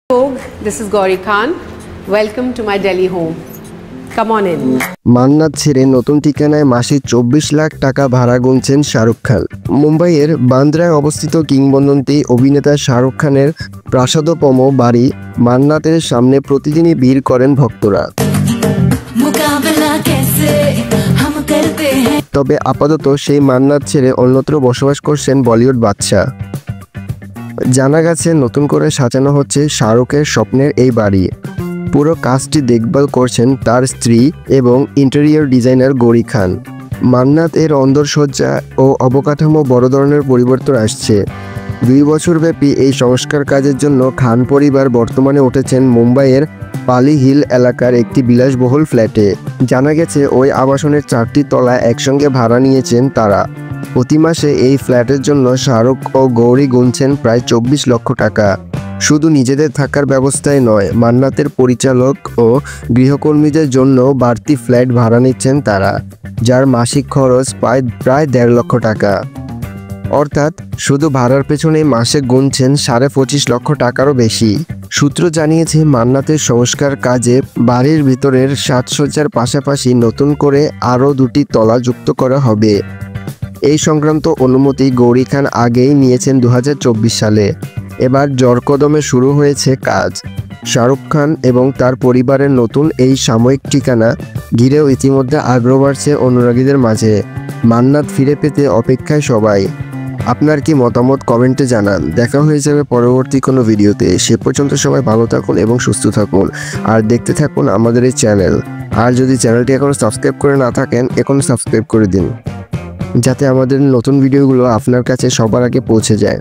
This is Gauri Khan. Welcome to my Delhi home. Come on in. মান্নাত ছেড়ে নতুন ঠিকানায় মাসে 24 লাখ টাকা ভাড়া গুনছেন শাহরুখ খান। মুম্বাইয়ের বান্দ্রায় অবস্থিত কিংবদন্তি অভিনেতা শাহরুখ খানের প্রাসাদোপম বাড়ি মান্নাতের সামনে প্রতিদিনই ভিড় করেন ভক্তরা। তবে আপাতত সেই মান্নাত ছেড়ে অন্যত্র বসবাস করছেন বলিউড বাদশা। জানা গেছে নতুন করে সাজানো হচ্ছে শাহরুখের স্বপ্নের এই বাড়ি। পুরো কাজটি দেখভাল করছেন তার স্ত্রী এবং ইন্টেরিয়র ডিজাইনার গৌরী খান। মান্নাত এর অন্দরসজ্জা ও অবকাঠামো বড় ধরনের পরিবর্তন আসছে। 2 বছরব্যাপী এই সংস্কার কাজের জন্য খান পরিবার বর্তমানে উঠেছেন মুম্বাইয়ের পালি হিল এলাকার একটি বিলাসবহুল ফ্ল্যাটে। জানা গেছে ওই আবাসনের 4টি তলা একসঙ্গে ভাড়া নিয়েছেন তারা। প্রতি মাসে এই ফ্ল্যাটের জন্য শাহরুখ ও গৌরী গুনছেন প্রায় 24 লক্ষ টাকা। শুধু নিজেদের থাকার ব্যবস্থায় নয়, মান্নাতের পরিচালক ও গৃহকর্মীদের জন্য বাড়তি ফ্ল্যাট ভাড়া নিচ্ছেন তারা, যার মাসিক খরচ প্রায় 1.5 লক্ষ টাকা। অর্থাৎ শুধু ভাড়ার পেছনে মাসে গুনছেন 25.5 লক্ষ টাকারও বেশি। সূত্র জানিয়েছে মান্নাতের সংস্কার কাজে বাড়ির ভিতরের সাজসজ্জার পাশাপাশি নতুন করে আরও 2টি তলা যুক্ত করা হবে। এই সংক্রান্ত অনুমতি গৌরী খান আগেই নিয়েছেন 2024 সালে। এবার জোরকদমে শুরু হয়েছে কাজ। শাহরুখ খান এবং তার পরিবারের নতুন এই সাময়িক ঠিকানা ঘিরেও ইতিমধ্যে আগ্রহ বাড়ছে অনুরাগীদের মাঝে। মান্নাত ফিরে পেতে অপেক্ষায় সবাই। আপনার কি মতামত কমেন্টে জানান। দেখা হয়ে যাবে পরবর্তী কোনো ভিডিওতে। সে পর্যন্ত সবাই ভালো থাকুন এবং সুস্থ থাকুন, আর দেখতে থাকুন আমাদের এই চ্যানেল। আর যদি চ্যানেলটি এখনও সাবস্ক্রাইব করে না থাকেন, এখনও সাবস্ক্রাইব করে দিন, যাতে আমাদের নতুন ভিডিওগুলো আপনার কাছে সবার আগে পৌঁছে যায়।